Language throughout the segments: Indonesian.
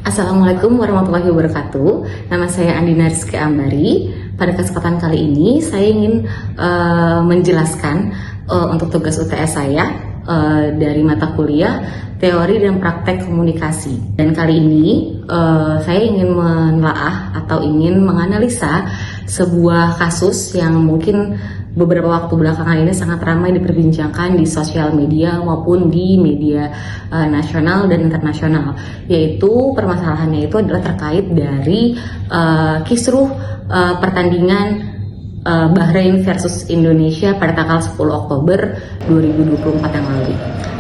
Assalamualaikum warahmatullahi wabarakatuh. Nama saya Andina Rizky Ambari. Pada kesempatan kali ini saya ingin menjelaskan untuk tugas UTS saya dari mata kuliah teori dan praktek komunikasi. Dan kali ini saya ingin menelaah atau ingin menganalisa sebuah kasus yang mungkin beberapa waktu belakangan ini sangat ramai diperbincangkan di sosial media maupun di media nasional dan internasional, yaitu permasalahannya itu adalah terkait dari kisruh pertandingan Bahrain versus Indonesia pada tanggal 10 Oktober 2024 yang lalu.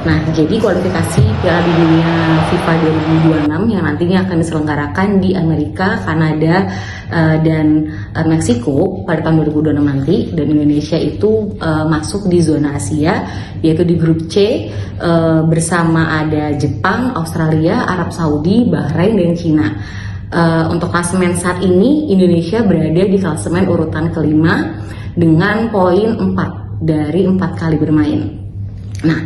Nah, jadi kualifikasi Piala Dunia FIFA 2026 yang nantinya akan diselenggarakan di Amerika, Kanada, dan Meksiko pada tahun 2026 nanti, dan Indonesia itu masuk di zona Asia, yaitu di grup C bersama ada Jepang, Australia, Arab Saudi, Bahrain, dan Cina. Untuk klasemen saat ini Indonesia berada di klasemen urutan kelima dengan poin 4 dari 4 kali bermain. Nah,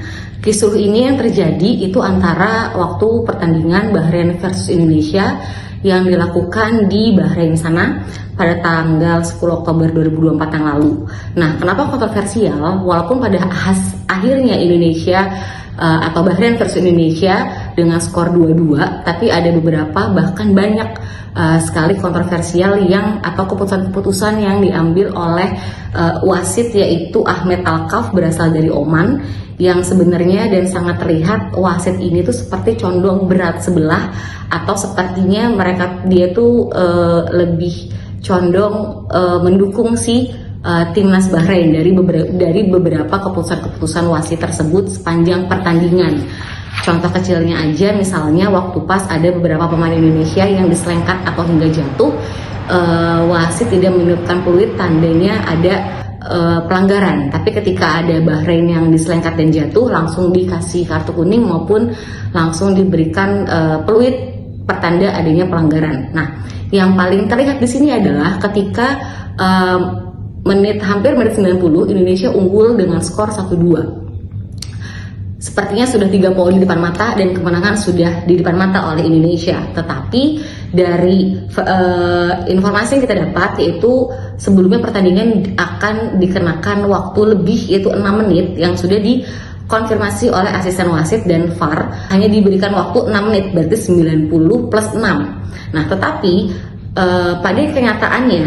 kisruh ini yang terjadi itu antara waktu pertandingan Bahrain versus Indonesia yang dilakukan di Bahrain sana pada tanggal 10 Oktober 2024 yang lalu. Nah, kenapa kontroversial? Walaupun pada akhirnya Indonesia atau Bahrain versus Indonesia dengan skor 2-2, tapi ada beberapa bahkan banyak sekali kontroversial yang atau keputusan-keputusan yang diambil oleh wasit, yaitu Ahmed Alkaf berasal dari Oman, yang sebenarnya dan sangat terlihat wasit ini tuh seperti condong berat sebelah, atau sepertinya dia tuh lebih condong mendukung si timnas Bahrain dari beberapa keputusan-keputusan wasit tersebut sepanjang pertandingan. Contoh kecilnya aja, misalnya waktu pas ada beberapa pemain Indonesia yang diselengkat atau hingga jatuh, wasit tidak menunjukkan peluit, tandanya ada pelanggaran. Tapi ketika ada Bahrain yang diselengkat dan jatuh, langsung dikasih kartu kuning maupun langsung diberikan peluit pertanda adanya pelanggaran. Nah, yang paling terlihat di sini adalah ketika hampir menit 90 Indonesia unggul dengan skor 1-2. Sepertinya sudah 3 poin di depan mata dan kemenangan sudah di depan mata oleh Indonesia. Tetapi dari informasi yang kita dapat, yaitu sebelumnya pertandingan akan dikenakan waktu lebih, yaitu 6 menit yang sudah dikonfirmasi oleh asisten wasit dan VAR hanya diberikan waktu 6 menit, berarti 90 plus 6. Nah, tetapi pada kenyataannya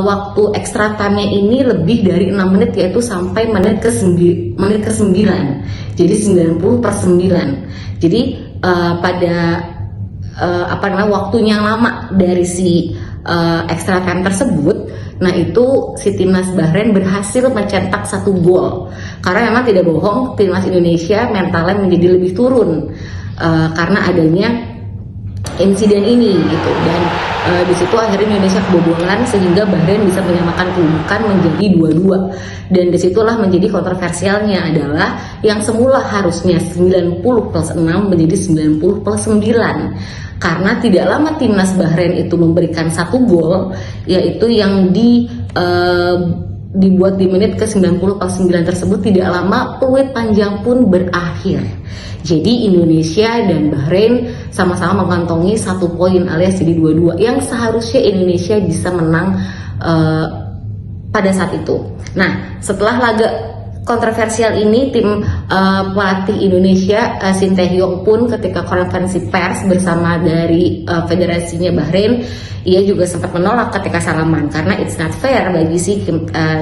waktu extra time-nya ini lebih dari 6 menit, yaitu sampai menit ke-9. Jadi 90 per 9. Jadi pada waktunya yang lama dari si extra time tersebut, nah itu si timnas Bahrain berhasil mencetak 1 gol. Karena memang tidak bohong, timnas Indonesia mentalnya menjadi lebih turun karena adanya insiden ini gitu, dan di situ akhirnya Indonesia kebobolan sehingga Bahrain bisa menyamakan kedudukan menjadi 2-2. Dan disitulah menjadi kontroversialnya adalah yang semula harusnya 90 plus 6 menjadi 90 plus 9, karena tidak lama timnas Bahrain itu memberikan 1 gol, yaitu yang dibuat di menit ke 90 plus 9 tersebut. Tidak lama peluit panjang pun berakhir. Jadi Indonesia dan Bahrain sama-sama mengantongi 1 poin alias jadi 2-2, yang seharusnya Indonesia bisa menang pada saat itu. Nah, setelah laga kontroversial ini, tim pelatih Indonesia Shin Tae-hyung pun ketika konferensi pers bersama dari federasinya Bahrain, ia juga sempat menolak ketika salaman karena it's not fair bagi si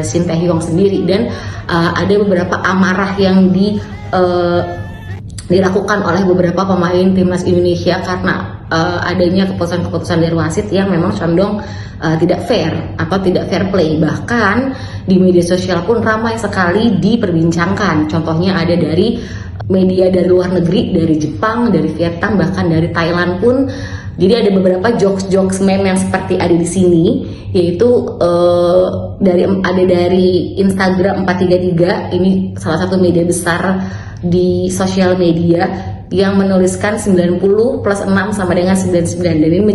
Shin Tae-hyung sendiri, dan ada beberapa amarah yang dilakukan oleh beberapa pemain timnas Indonesia karena adanya keputusan-keputusan dari wasit yang memang condong tidak fair atau tidak fair play. Bahkan di media sosial pun ramai sekali diperbincangkan. Contohnya ada dari media dari luar negeri, dari Jepang, dari Vietnam, bahkan dari Thailand pun. Jadi ada beberapa jokes meme yang seperti ada di sini, yaitu dari Instagram 433, ini salah satu media besar di sosial media, yang menuliskan 90 plus 6 sama dengan 99, dan ini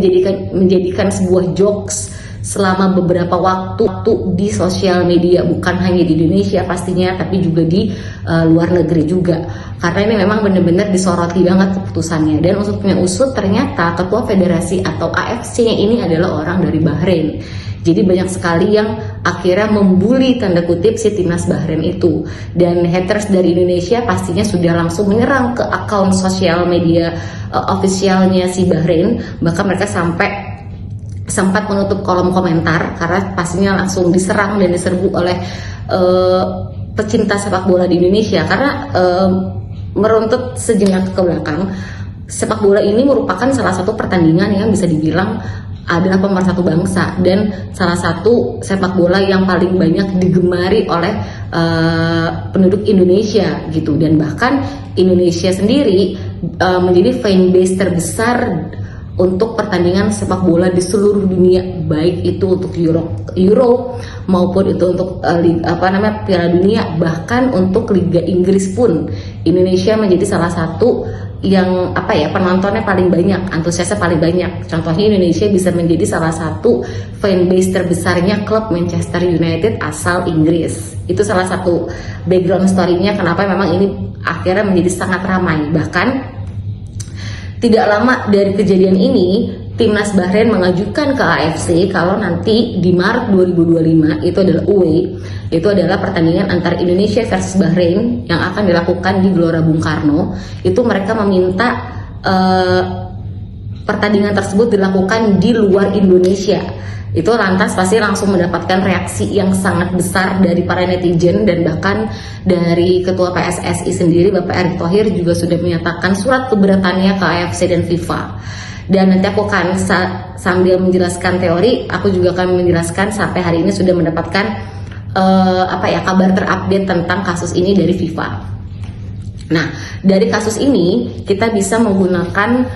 menjadikan sebuah jokes selama beberapa waktu di sosial media, bukan hanya di Indonesia pastinya, tapi juga di luar negeri juga, karena ini memang benar-benar disoroti banget keputusannya. Dan usutnya usut, ternyata ketua federasi atau AFC-nya ini adalah orang dari Bahrain. Jadi banyak sekali yang akhirnya membuli tanda kutip si timnas Bahrain itu, dan haters dari Indonesia pastinya sudah langsung menyerang ke akun sosial media officialnya si Bahrain. Bahkan mereka sampai sempat menutup kolom komentar karena pastinya langsung diserang dan diserbu oleh pecinta sepak bola di Indonesia. Karena meruntut sejenak ke belakang, sepak bola ini merupakan salah satu pertandingan yang bisa dibilang adalah pemersatu bangsa, dan salah satu sepak bola yang paling banyak digemari oleh penduduk Indonesia gitu. Dan bahkan Indonesia sendiri menjadi fanbase terbesar untuk pertandingan sepak bola di seluruh dunia, baik itu untuk Euro maupun itu untuk Piala Dunia, bahkan untuk Liga Inggris pun Indonesia menjadi salah satu yang penontonnya paling banyak, antusiasnya paling banyak. Contohnya Indonesia bisa menjadi salah satu fanbase terbesarnya klub Manchester United asal Inggris. Itu salah satu background story-nya kenapa memang ini akhirnya menjadi sangat ramai. Bahkan tidak lama dari kejadian ini, timnas Bahrain mengajukan ke AFC kalau nanti di Maret 2025 itu adalah away, itu adalah pertandingan antara Indonesia versus Bahrain yang akan dilakukan di Gelora Bung Karno. Itu mereka meminta pertandingan tersebut dilakukan di luar Indonesia. Itu lantas pasti langsung mendapatkan reaksi yang sangat besar dari para netizen, dan bahkan dari ketua PSSI sendiri Bapak Erick Thohir juga sudah menyatakan surat keberatannya ke AFC dan FIFA. Dan nanti aku akan sambil menjelaskan teori, aku juga akan menjelaskan sampai hari ini sudah mendapatkan kabar terupdate tentang kasus ini dari FIFA. Nah, dari kasus ini kita bisa menggunakan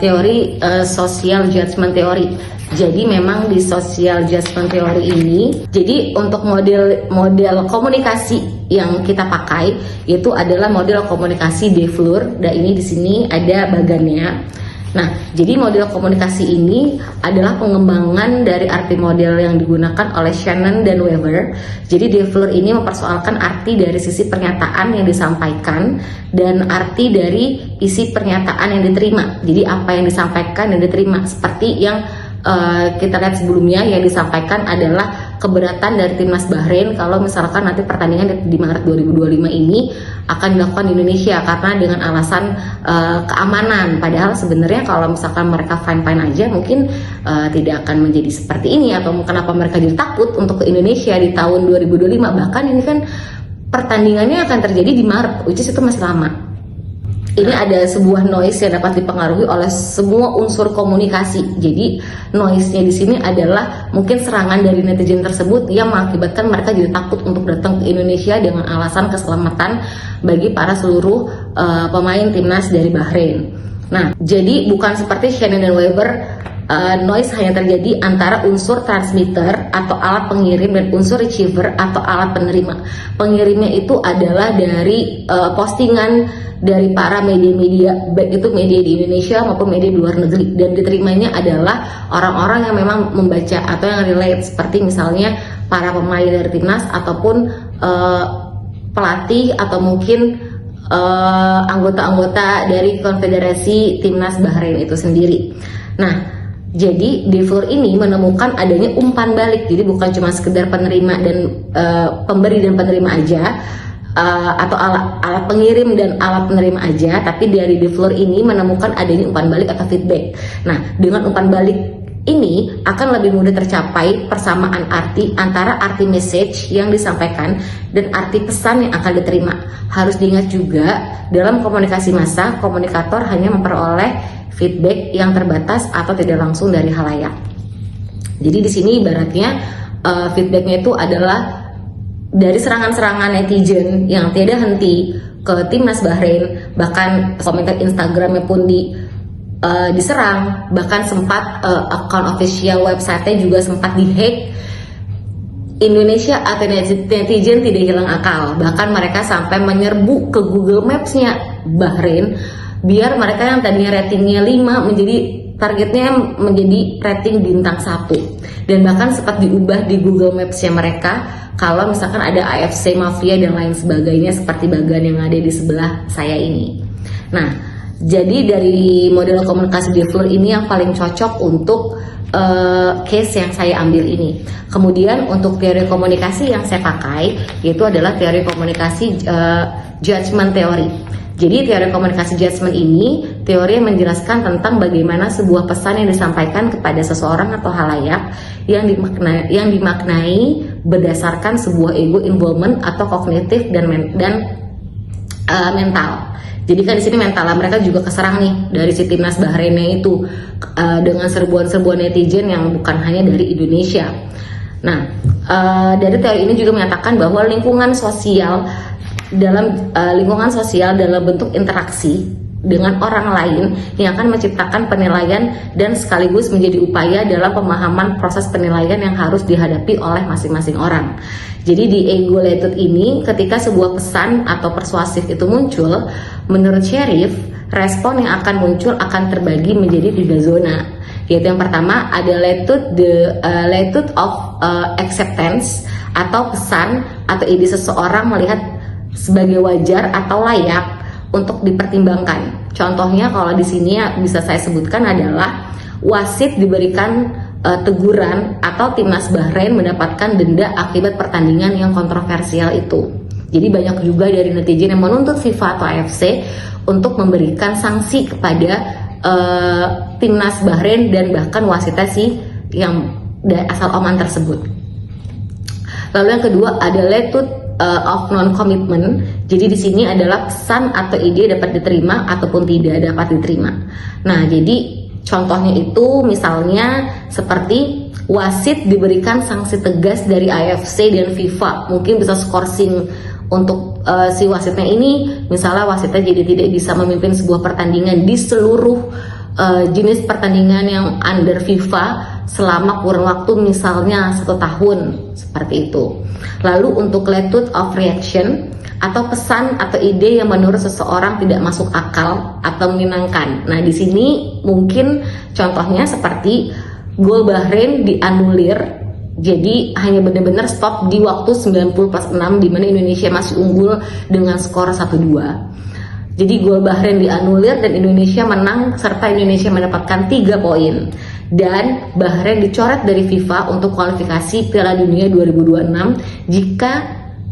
teori social judgment theory. Jadi memang di social judgment theory ini, jadi untuk model komunikasi yang kita pakai itu adalah model komunikasi De Fleur. Dan ini di sini ada bagannya. Nah, jadi model komunikasi ini adalah pengembangan dari arti model yang digunakan oleh Shannon dan Weber. Jadi De Fleur ini mempersoalkan arti dari sisi pernyataan yang disampaikan dan arti dari isi pernyataan yang diterima. Jadi apa yang disampaikan dan diterima, seperti yang kita lihat sebelumnya yang disampaikan adalah keberatan dari timnas Bahrain kalau misalkan nanti pertandingan di Maret 2025 ini akan dilakukan di Indonesia karena dengan alasan keamanan. Padahal sebenarnya kalau misalkan mereka fine-fine aja mungkin tidak akan menjadi seperti ini, atau kenapa mereka jadi takut untuk ke Indonesia di tahun 2025. Bahkan ini kan pertandingannya akan terjadi di Maret, which is itu masih lama. Ini ada sebuah noise yang dapat dipengaruhi oleh semua unsur komunikasi. Jadi noise-nya di sini adalah mungkin serangan dari netizen tersebut yang mengakibatkan mereka jadi takut untuk datang ke Indonesia dengan alasan keselamatan bagi para seluruh pemain timnas dari Bahrain. Nah, jadi bukan seperti Shannon dan Weber, noise hanya terjadi antara unsur transmitter atau alat pengirim dan unsur receiver atau alat penerima. Pengirimnya itu adalah dari postingan dari para media-media, baik itu media di Indonesia maupun media di luar negeri, dan diterimanya adalah orang-orang yang memang membaca atau yang relate, seperti misalnya para pemain dari timnas ataupun pelatih atau mungkin anggota-anggota dari konfederasi timnas Bahrain itu sendiri. Nah, jadi De Fleur ini menemukan adanya umpan balik, jadi bukan cuma sekedar penerima dan pemberi dan penerima aja, atau alat pengirim dan alat penerima aja, tapi dari De Fleur ini menemukan adanya umpan balik atau feedback. Nah, dengan umpan balik ini akan lebih mudah tercapai persamaan arti antara arti message yang disampaikan dan arti pesan yang akan diterima. Harus diingat juga, dalam komunikasi massa, komunikator hanya memperoleh feedback yang terbatas atau tidak langsung dari khalayak. Jadi di sini ibaratnya feedbacknya itu adalah dari serangan-serangan netizen yang tiada henti ke timnas Bahrain, bahkan komentar Instagramnya pun diserang, bahkan sempat akun official website-nya juga sempat dihack. Indonesia atau netizen tidak hilang akal, bahkan mereka sampai menyerbu ke Google Maps-nya Bahrain biar mereka yang tadinya ratingnya 5 menjadi targetnya menjadi rating bintang 1, dan bahkan sempat diubah di Google Maps-nya mereka kalau misalkan ada AFC Mafia dan lain sebagainya seperti bagian yang ada di sebelah saya ini. Nah, jadi dari model komunikasi Deafler ini yang paling cocok untuk case yang saya ambil ini. Kemudian untuk teori komunikasi yang saya pakai yaitu adalah teori komunikasi judgment theory. Jadi teori komunikasi judgment ini teori yang menjelaskan tentang bagaimana sebuah pesan yang disampaikan kepada seseorang atau halayak yang dimaknai berdasarkan sebuah ego involvement atau kognitif dan mental. Jadi kan di sini mental mereka juga keserang nih dari si timnas Bahrainnya itu dengan serbuan-serbuan netizen yang bukan hanya dari Indonesia. Nah, dari teori ini juga menyatakan bahwa lingkungan sosial dalam bentuk interaksi dengan orang lain yang akan menciptakan penilaian dan sekaligus menjadi upaya dalam pemahaman proses penilaian yang harus dihadapi oleh masing-masing orang. Jadi di ego latitude ini ketika sebuah pesan atau persuasif itu muncul, menurut Sherif, respon yang akan muncul akan terbagi menjadi 3 zona. Yaitu yang pertama ada latitude of acceptance atau pesan atau ide seseorang melihat sebagai wajar atau layak untuk dipertimbangkan. Contohnya kalau di sini ya bisa saya sebutkan adalah wasit diberikan teguran atau timnas Bahrain mendapatkan denda akibat pertandingan yang kontroversial itu. Jadi banyak juga dari netizen yang menuntut FIFA atau AFC untuk memberikan sanksi kepada timnas Bahrain dan bahkan wasitnya sih yang asal Oman tersebut. Lalu yang kedua ada latitude of non-commitment. Jadi di sini adalah pesan atau ide dapat diterima ataupun tidak dapat diterima. Nah, jadi contohnya itu misalnya seperti wasit diberikan sanksi tegas dari AFC dan FIFA. Mungkin bisa skorsing untuk si wasitnya ini, misalnya wasitnya jadi tidak bisa memimpin sebuah pertandingan di seluruh jenis pertandingan yang under FIFA selama kurun waktu misalnya 1 tahun, seperti itu. Lalu untuk latitude of reaction atau pesan atau ide yang menurut seseorang tidak masuk akal atau menyenangkan. Nah, di sini mungkin contohnya seperti gol Bahrain dianulir, jadi hanya benar-benar stop di waktu 90+6 di mana Indonesia masih unggul dengan skor 1-2. Jadi gol Bahrain dianulir dan Indonesia menang serta Indonesia mendapatkan 3 poin. Dan Bahrain dicoret dari FIFA untuk kualifikasi Piala Dunia 2026 jika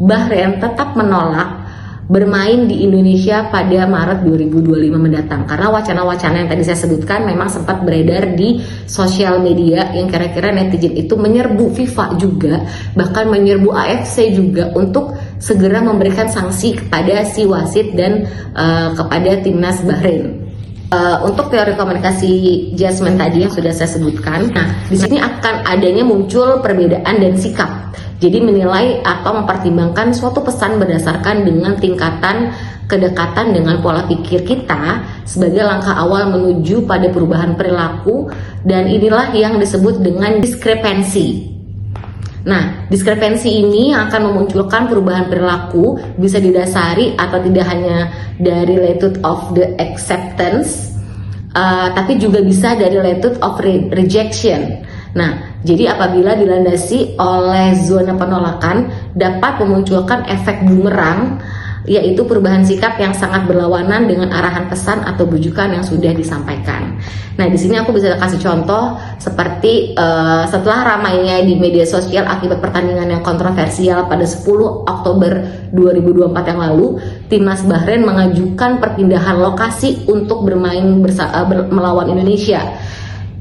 Bahrain tetap menolak bermain di Indonesia pada Maret 2025 mendatang. Karena wacana-wacana yang tadi saya sebutkan memang sempat beredar di sosial media yang kira-kira netizen itu menyerbu FIFA juga, bahkan menyerbu AFC juga untuk segera memberikan sanksi kepada si wasit dan kepada timnas Bahrain. Untuk teori komunikasi judgment tadi yang sudah saya sebutkan, nah di sini akan adanya muncul perbedaan dan sikap. Jadi menilai atau mempertimbangkan suatu pesan berdasarkan dengan tingkatan kedekatan dengan pola pikir kita sebagai langkah awal menuju pada perubahan perilaku, dan inilah yang disebut dengan diskrepensi. Nah, diskrepensi ini akan memunculkan perubahan perilaku bisa didasari atau tidak hanya dari latitude of the acceptance, tapi juga bisa dari latitude of rejection. Nah, jadi apabila dilandasi oleh zona penolakan dapat memunculkan efek bumerang, yaitu perubahan sikap yang sangat berlawanan dengan arahan pesan atau bujukan yang sudah disampaikan. Nah, di sini aku bisa kasih contoh seperti setelah ramainya di media sosial akibat pertandingan yang kontroversial pada 10 Oktober 2024 yang lalu, timnas Bahrain mengajukan perpindahan lokasi untuk bermain melawan Indonesia.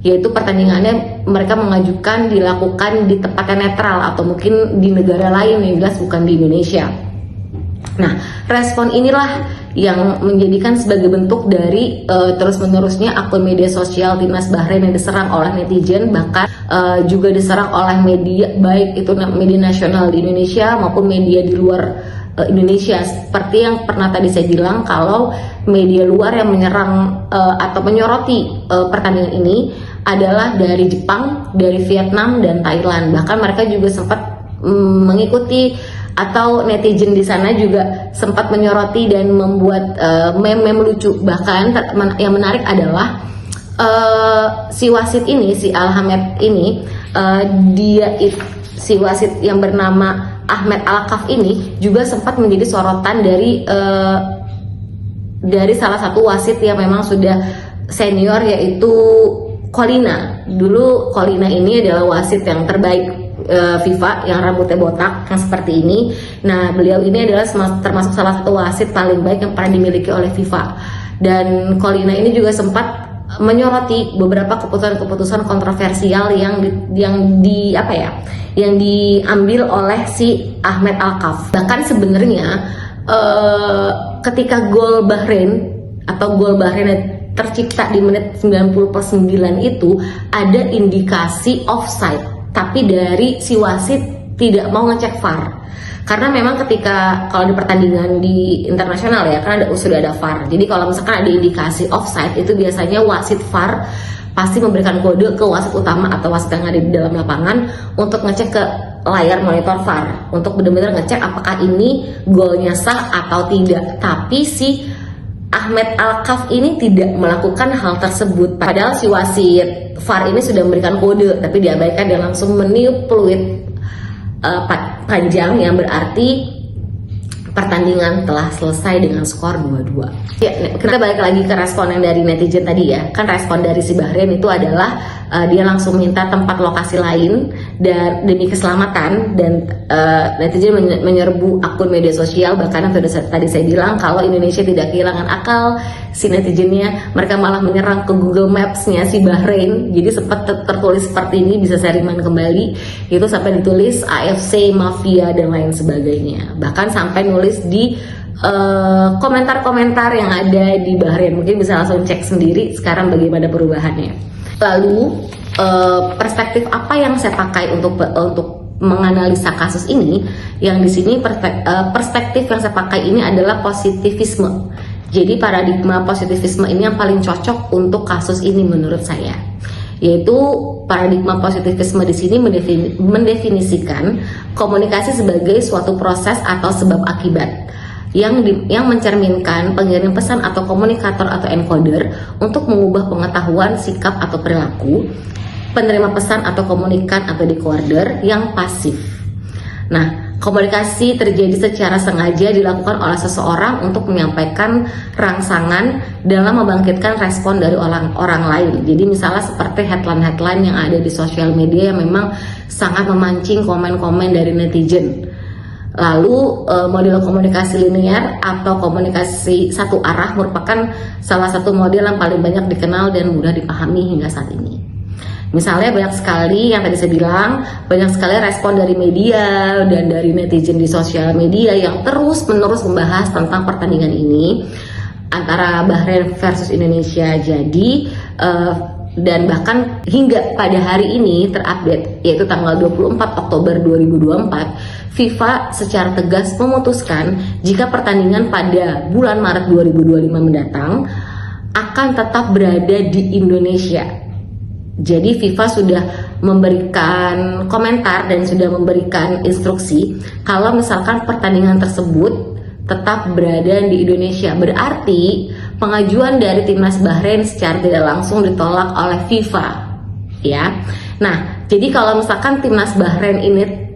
Yaitu pertandingannya mereka mengajukan dilakukan di tempat yang netral atau mungkin di negara lain yang jelas bukan di Indonesia. Nah, respon inilah yang menjadikan sebagai bentuk dari terus-menerusnya akun media sosial timnas Bahrain yang diserang oleh netizen, bahkan juga diserang oleh media, baik itu media nasional di Indonesia maupun media di luar Indonesia. Seperti yang pernah tadi saya bilang, kalau media luar yang menyerang atau menyoroti pertandingan ini adalah dari Jepang, dari Vietnam, dan Thailand. Bahkan mereka juga sempat mengikuti atau netizen di sana juga sempat menyoroti dan membuat meme-meme lucu. Bahkan yang menarik adalah si wasit ini, si Al-Hamed ini, si wasit yang bernama Ahmed Al-Kaf ini juga sempat menjadi sorotan dari salah satu wasit yang memang sudah senior, yaitu Collina. Dulu Collina ini adalah wasit yang terbaik FIFA, yang rambutnya botak yang seperti ini. Nah, beliau ini adalah termasuk salah satu wasit paling baik yang pernah dimiliki oleh FIFA. Dan Collina ini juga sempat menyoroti beberapa keputusan-keputusan kontroversial yang diambil oleh si Ahmed Al-Kaf. Bahkan sebenarnya ketika gol Bahrain tercipta di menit 90+9 itu ada indikasi offside, tapi dari si wasit tidak mau ngecek VAR. Karena memang ketika kalau di pertandingan di internasional ya, kan sudah ada VAR. Jadi kalau misalkan ada indikasi offside, itu biasanya wasit VAR pasti memberikan kode ke wasit utama atau wasit yang ada di dalam lapangan untuk ngecek ke layar monitor VAR, untuk benar-benar ngecek apakah ini golnya sah atau tidak. Tapi si Ahmed Al-Kaf ini tidak melakukan hal tersebut. Padahal si wasit VAR ini sudah memberikan kode, tapi diabaikan. Dia langsung meniup peluit panjang yang berarti pertandingan telah selesai dengan skor 2-2. Ya, kita balik lagi ke respon yang dari netizen tadi ya. Kan respon dari si Bahrain itu adalah dia langsung minta tempat lokasi lain dan demi keselamatan, dan netizen menyerbu akun media sosial. Bahkan yang tadi saya bilang, kalau Indonesia tidak kehilangan akal, si netizennya mereka malah menyerang ke Google Maps-nya si Bahrain. Jadi sempat tertulis seperti ini, bisa saya remind kembali, itu sampai ditulis AFC Mafia dan lain sebagainya. Bahkan sampai nulis di komentar-komentar yang ada di Bahrain. Mungkin bisa langsung cek sendiri sekarang bagaimana perubahannya. Lalu perspektif apa yang saya pakai untuk menganalisa kasus ini? Yang di sini perspektif yang saya pakai ini adalah positivisme. Jadi paradigma positivisme ini yang paling cocok untuk kasus ini menurut saya. Yaitu paradigma positivisme di sini mendefinisikan komunikasi sebagai suatu proses atau sebab akibat yang mencerminkan pengirim pesan atau komunikator atau encoder untuk mengubah pengetahuan, sikap atau perilaku penerima pesan atau komunikan atau decoder yang pasif. Nah, komunikasi terjadi secara sengaja dilakukan oleh seseorang untuk menyampaikan rangsangan dalam membangkitkan respon dari orang lain. Jadi misalnya seperti headline-headline yang ada di sosial media yang memang sangat memancing komen-komen dari netizen. Lalu model komunikasi linear atau komunikasi satu arah merupakan salah satu model yang paling banyak dikenal dan mudah dipahami hingga saat ini. Misalnya banyak sekali yang tadi saya bilang, banyak sekali respon dari media dan dari netizen di sosial media yang terus-menerus membahas tentang pertandingan ini antara Bahrain versus Indonesia. Jadi dan bahkan hingga pada hari ini terupdate, yaitu tanggal 24 Oktober 2024, FIFA secara tegas memutuskan jika pertandingan pada bulan Maret 2025 mendatang akan tetap berada di Indonesia. Jadi FIFA sudah memberikan komentar dan sudah memberikan instruksi kalau misalkan pertandingan tersebut tetap berada di Indonesia. Berarti pengajuan dari timnas Bahrain secara tidak langsung ditolak oleh FIFA, ya. Nah, jadi kalau misalkan timnas Bahrain ini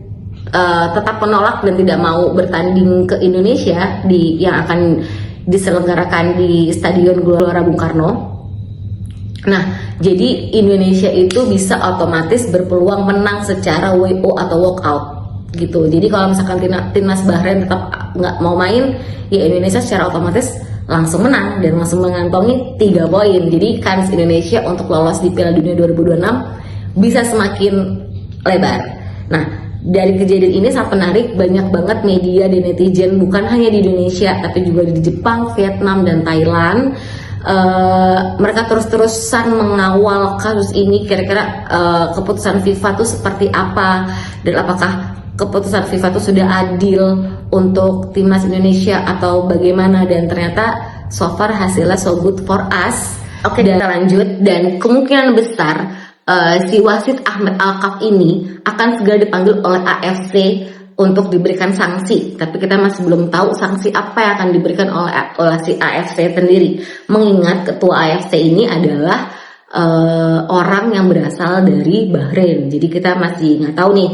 tetap menolak dan tidak mau bertanding ke Indonesia yang akan diselenggarakan di Stadion Gelora Bung Karno. Nah, jadi Indonesia itu bisa otomatis berpeluang menang secara WO atau walkout gitu. Jadi kalau misalkan timnas Bahrain tetap nggak mau main, ya Indonesia secara otomatis langsung menang dan langsung mengantongi 3 poin. Jadi kans Indonesia untuk lolos di Piala Dunia 2026 bisa semakin lebar. Nah, dari kejadian ini sangat menarik, banyak banget media dan netizen bukan hanya di Indonesia tapi juga di Jepang, Vietnam dan Thailand. Mereka terus-terusan mengawal kasus ini, kira-kira keputusan FIFA itu seperti apa dan apakah keputusan FIFA itu sudah adil untuk timnas Indonesia atau bagaimana, dan ternyata so far hasilnya so good for us. Oke, kita lanjut, dan kemungkinan besar si wasit Ahmed Al-Kaf ini akan segera dipanggil oleh AFC untuk diberikan sanksi, tapi kita masih belum tahu sanksi apa yang akan diberikan oleh si AFC sendiri. Mengingat ketua AFC ini adalah orang yang berasal dari Bahrain. Jadi kita masih nggak tahu nih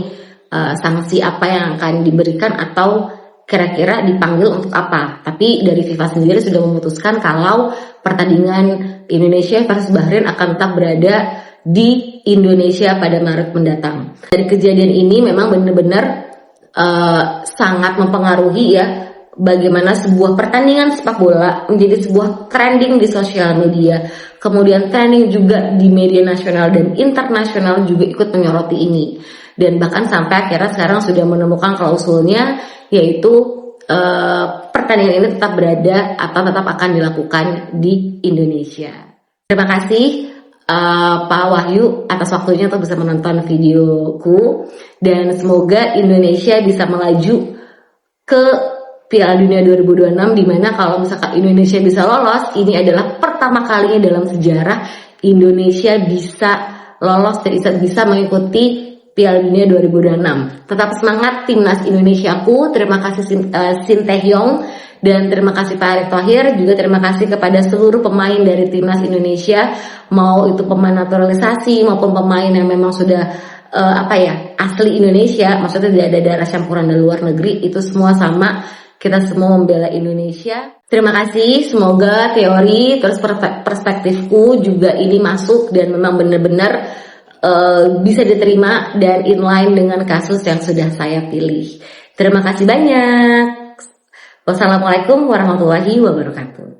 sanksi apa yang akan diberikan atau kira-kira dipanggil untuk apa. Tapi dari FIFA sendiri sudah memutuskan kalau pertandingan Indonesia versus Bahrain akan tetap berada di Indonesia pada Maret mendatang. Dari kejadian ini memang benar-benar sangat mempengaruhi ya bagaimana sebuah pertandingan sepak bola menjadi sebuah trending di sosial media, kemudian trending juga di media nasional dan internasional juga ikut menyoroti ini. Dan bahkan sampai akhirnya sekarang sudah menemukan klausulnya, yaitu pertandingan ini tetap berada atau tetap akan dilakukan di Indonesia. Terima kasih Pak Wahyu atas waktunya untuk bisa menonton videoku, dan semoga Indonesia bisa melaju ke Piala Dunia 2026, dimana kalau misalkan Indonesia bisa lolos, ini adalah pertama kalinya dalam sejarah Indonesia bisa lolos dan bisa mengikuti Piala Dunia 2026. Tetap semangat timnas Indonesiaku. Terima kasih Shin Tae-hyung dan terima kasih Pak Erick Thohir. Juga terima kasih kepada seluruh pemain dari timnas Indonesia, mau itu pemain naturalisasi maupun pemain yang memang sudah asli Indonesia, maksudnya tidak ada darah campuran dari luar negeri. Itu semua sama, kita semua membela Indonesia. Terima kasih, semoga teori terus perspektifku juga ini masuk dan memang benar-benar bisa diterima dan inline dengan kasus yang sudah saya pilih. Terima kasih banyak. Wassalamualaikum warahmatullahi wabarakatuh.